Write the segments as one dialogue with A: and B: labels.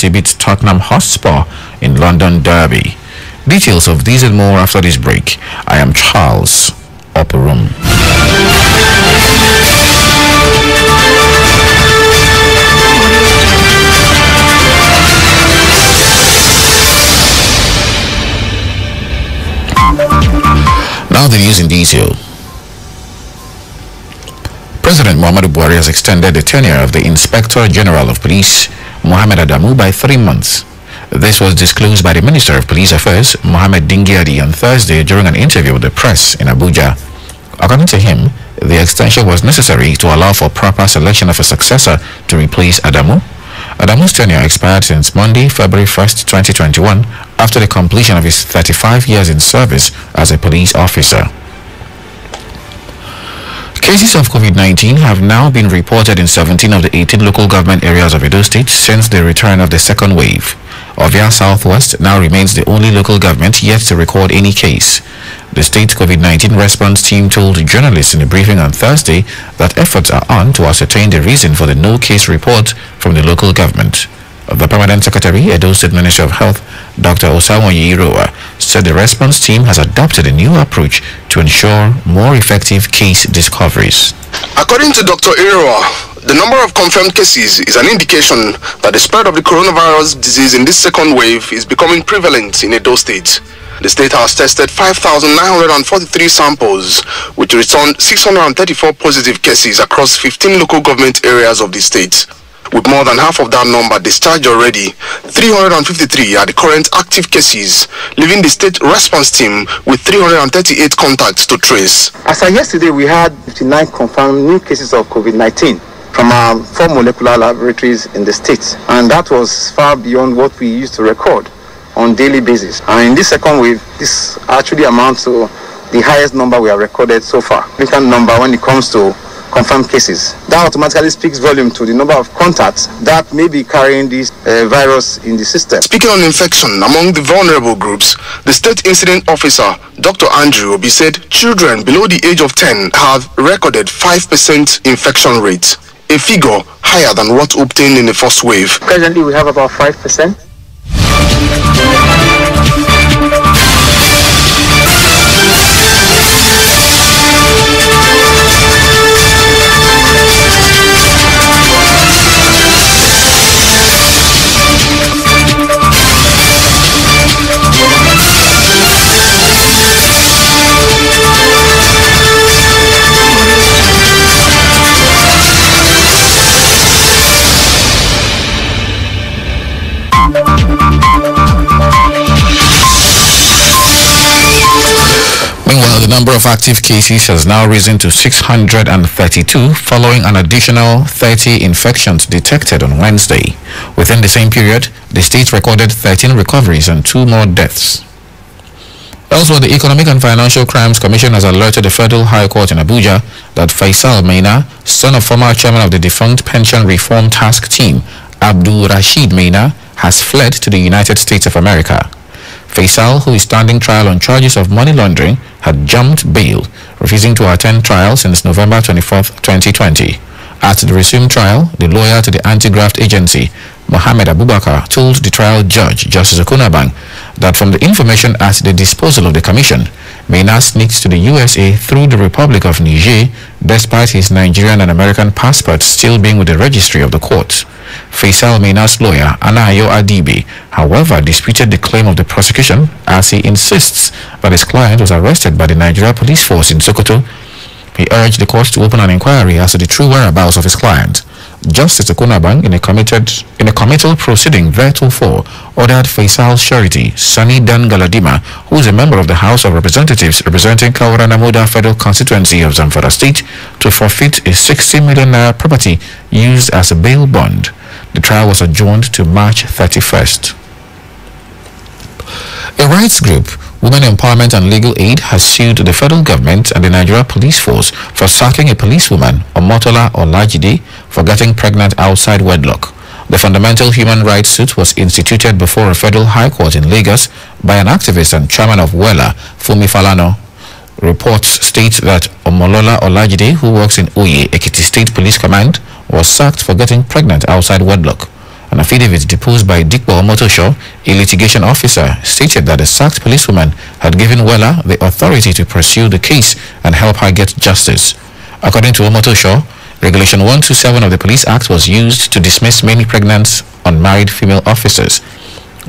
A: Chelsea beat Tottenham Hotspur in London Derby. Details of these and more after this break. I am Charles Operum. Now the news in detail. President Muhammadu Buhari has extended the tenure of the Inspector General of Police, Mohammed Adamu, by 3 months. This was disclosed by the Minister of Police Affairs, Mohammed Dingyadi, on Thursday during an interview with the press in Abuja. According to him, the extension was necessary to allow for proper selection of a successor to replace Adamu. Adamu's tenure expired since Monday, February 1st, 2021, after the completion of his 35 years in service as a police officer. Cases of COVID-19 have now been reported in 17 of the 18 local government areas of Edo State since the return of the second wave. Ovia Southwest now remains the only local government yet to record any case. The state COVID-19 response team told journalists in a briefing on Thursday that efforts are on to ascertain the reason for the no-case report from the local government. The Permanent Secretary, Edo State Ministry of Health, Dr. Osamoyi Irowa, said the response team has adopted a new approach to ensure more effective case discoveries.
B: According to Dr. Irowa, the number of confirmed cases is an indication that the spread of the coronavirus disease in this second wave is becoming prevalent in Edo State. The state has tested 5,943 samples, which returned 634 positive cases across 15 local government areas of the state. With more than half of that number discharged already, 353 are the current active cases, leaving the state response team with 338 contacts to trace.
C: As of yesterday, we had 59 confirmed new cases of COVID-19 from our 4 molecular laboratories in the state, and that was far beyond what we used to record on daily basis. And in this second wave, this actually amounts to the highest number we have recorded so far. Significant number when it comes to confirmed cases. That automatically speaks volume to the number of contacts that may be carrying this virus in the system.
B: Speaking on infection among the vulnerable groups, the state incident officer, Dr. Andrew Obi, said children below the age of 10 have recorded 5% infection rate, a figure higher than what obtained in the first wave.
C: Presently, we have about 5%.
A: Meanwhile, the number of active cases has now risen to 632 following an additional 30 infections detected on Wednesday. Within the same period, the state recorded 13 recoveries and 2 more deaths. Elsewhere, the Economic and Financial Crimes Commission has alerted the Federal High Court in Abuja that Faisal Maina, son of former chairman of the defunct Pension Reform Task Team, Abdul Rashid Maina, has fled to the United States of America. Faisal, who is standing trial on charges of money laundering, had jumped bail, refusing to attend trial since November 24, 2020. At the resumed trial, the lawyer to the anti-graft agency, Mohammed Abubakar, told the trial judge, Justice Okunabang, that from the information at the disposal of the commission, Maina sneaked to the USA through the Republic of Niger, despite his Nigerian and American passports still being with the registry of the court. Faisal Maina's lawyer, Anayo Adibi, however, disputed the claim of the prosecution as he insists that his client was arrested by the Nigeria police force in Sokoto. He urged the court to open an inquiry as to the true whereabouts of his client. Justice Okunabang, in a committal proceeding Virtual 4, ordered Faisal's surety, Sani Dan Galadima, who is a member of the House of Representatives representing Kaurana Moda Federal Constituency of Zamfara State, to forfeit a 60 million naira property used as a bail bond. The trial was adjourned to March 31st. A rights group, Women Empowerment and Legal Aid, has sued the federal government and the Nigeria Police Force for sacking a policewoman, Omotola Olajide, for getting pregnant outside wedlock. The fundamental human rights suit was instituted before a federal high court in Lagos by an activist and chairman of WELA, Fumi Falano. Reports state that Omolola Olajide, who works in Oye, Ekiti State Police Command, was sacked for getting pregnant outside wedlock. An affidavit deposed by Dikpo Omotosho, a litigation officer, stated that the sacked policewoman had given Weller the authority to pursue the case and help her get justice. According to Omotosho, Regulation 127 of the Police Act was used to dismiss many pregnant, unmarried female officers.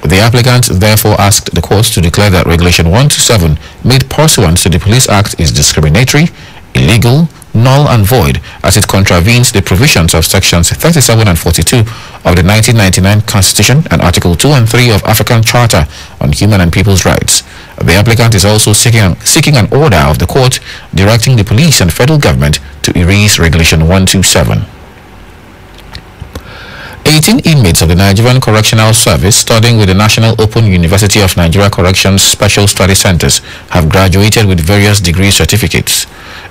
A: The applicant therefore asked the court to declare that Regulation 127 made pursuant to the Police Act is discriminatory, illegal, null and void, as it contravenes the provisions of Sections 37 and 42 of the 1999 Constitution and Article 2 and 3 of African Charter on Human and People's Rights. The applicant is also seeking an order of the court directing the police and federal government to erase Regulation 127. 18 inmates of the Nigerian Correctional Service studying with the National Open University of Nigeria Corrections Special Study Centers have graduated with various degree certificates.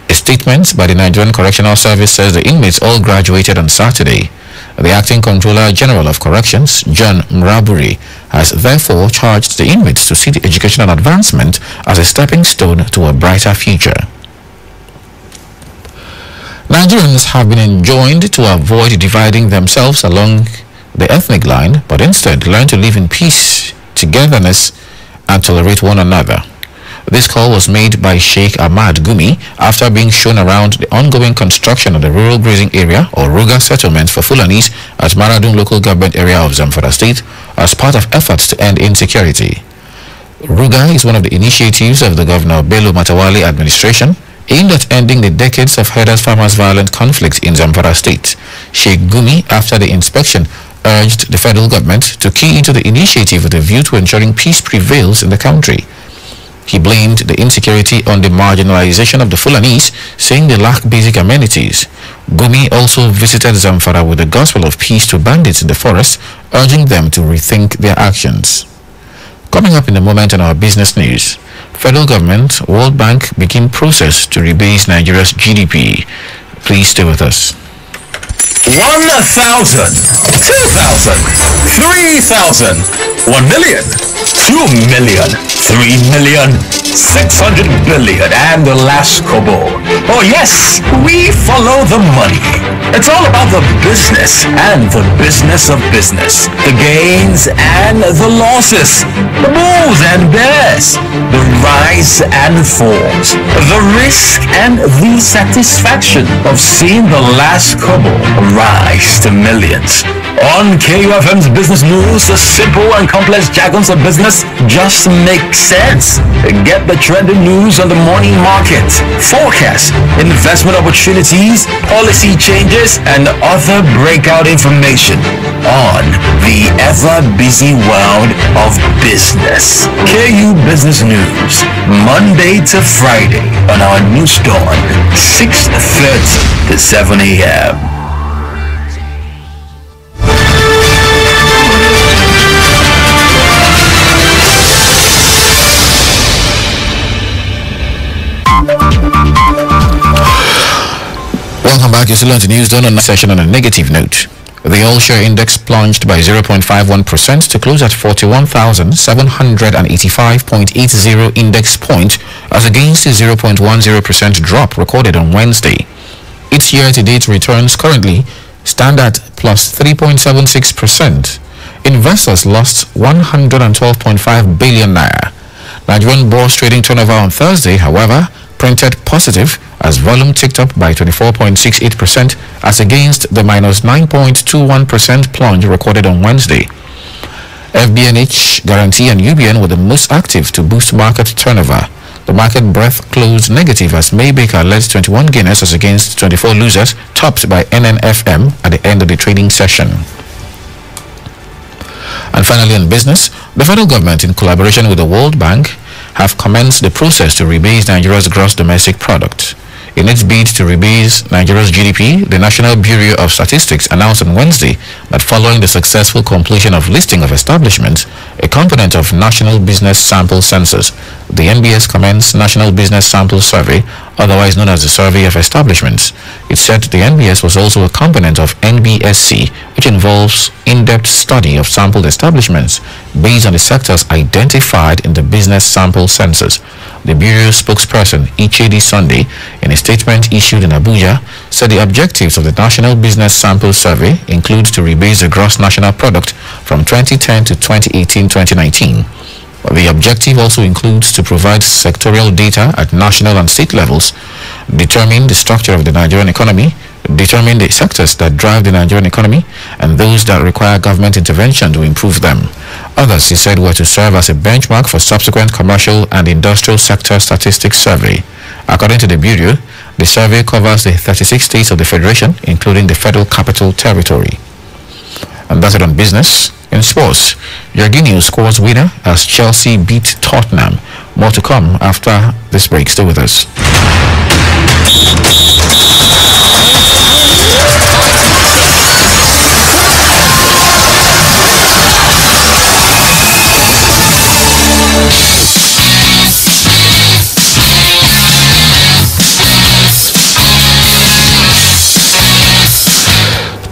A: A statement by the Nigerian Correctional Service says the inmates all graduated on Saturday. The Acting Controller General of Corrections, John Mraburi, has therefore charged the inmates to see the educational advancement as a stepping stone to a brighter future. Nigerians have been enjoined to avoid dividing themselves along the ethnic line, but instead learn to live in peace, togetherness, and tolerate one another. This call was made by Sheikh Ahmad Gumi after being shown around the ongoing construction of the rural grazing area or Ruga settlement for Fulanis at Maradun local government area of Zamfara State as part of efforts to end insecurity. Ruga is one of the initiatives of the Governor Bello Matawali administration aimed at ending the decades of herders-farmers violent conflict in Zamfara State. Sheikh Gumi, after the inspection, urged the federal government to key into the initiative with a view to ensuring peace prevails in the country. He blamed the insecurity on the marginalization of the Fulanis, saying they lack basic amenities. Gumi also visited Zamfara with the gospel of peace to bandits in the forest, urging them to rethink their actions. Coming up in a moment in our business news, federal government, World Bank begin process to rebase Nigeria's GDP. Please stay with us.
D: 1,000, 2,000, 3,000, 1 million, 2 million, 3 million, 600 billion, and the last kobo. Oh yes, we follow the money. It's all about the business and the business of business. The gains and the losses. The bulls and bears. The rise and falls. The risk and the satisfaction of seeing the last kobo rise to millions. On KUFM's Business News, the simple and complex jargons of business just make sense. Get the trending news on the morning market, forecast, investment opportunities, policy changes, and other breakout information on the ever-busy world of business. KU Business News, Monday to Friday on our news dawn, 6:30 to 7 a.m.
A: Welcome back. You're still on the news done on the session on a negative note. The all-share index plunged by 0.51% to close at 41,785.80 index point as against a 0.10% drop recorded on Wednesday. Its year-to-date returns currently stand at plus 3.76%. Investors lost 112.5 billion naira. Nigerian bourse trading turnover on Thursday, however, printed positive as volume ticked up by 24.68% as against the minus 9.21% plunge recorded on Wednesday. FBNH, Guarantee and UBN were the most active to boost market turnover. The market breadth closed negative as Maybaker led 21 gainers as against 24 losers, topped by NNFM at the end of the trading session. And finally on business, the federal government in collaboration with the World Bank have commenced the process to rebase Nigeria's gross domestic product. In its bid to rebase Nigeria's GDP, the National Bureau of Statistics announced on Wednesday that following the successful completion of listing of establishments, a component of National Business Sample Census, the NBS commenced National Business Sample Survey, otherwise known as the Survey of Establishments. It said the NBS was also a component of NBSC, which involves in-depth study of sampled establishments based on the sectors identified in the business sample census. The Bureau spokesperson, Ichedi Sunday, in a statement issued in Abuja, said the objectives of the National Business Sample Survey include to rebase the gross national product from 2010 to 2018-2019. The objective also includes to provide sectorial data at national and state levels, determine the structure of the Nigerian economy, determine the sectors that drive the Nigerian economy, and those that require government intervention to improve them. Others, he said, were to serve as a benchmark for subsequent commercial and industrial sector statistics survey. According to the Bureau, the survey covers the 36 states of the Federation, including the Federal Capital Territory. And that's it on business. In sports, Jorginho scores winner as Chelsea beat Tottenham. More to come after this break. Stay with us.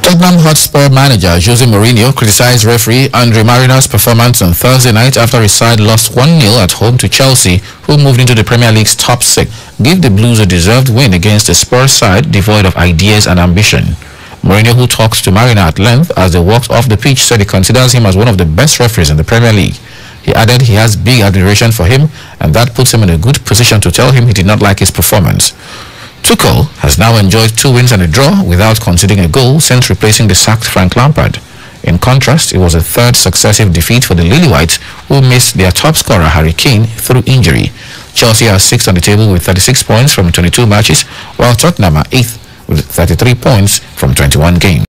A: Tottenham Hotspur manager Jose Mourinho criticized referee Andre Marina's performance on Thursday night after his side lost 1-0 at home to Chelsea, who moved into the Premier League's top 6. Give the Blues a deserved win against a Spurs side devoid of ideas and ambition. Mourinho, who talks to Marina at length as they walked off the pitch, said he considers him as one of the best referees in the Premier League. He added he has big admiration for him, and that puts him in a good position to tell him he did not like his performance. Tuchel has now enjoyed 2 wins and a draw without conceding a goal since replacing the sacked Frank Lampard. In contrast, it was a 3rd successive defeat for the Lily-Whites, who missed their top scorer Harry Kane through injury. Chelsea are 6th on the table with 36 points from 22 matches, while Tottenham are 8th with 33 points from 21 games.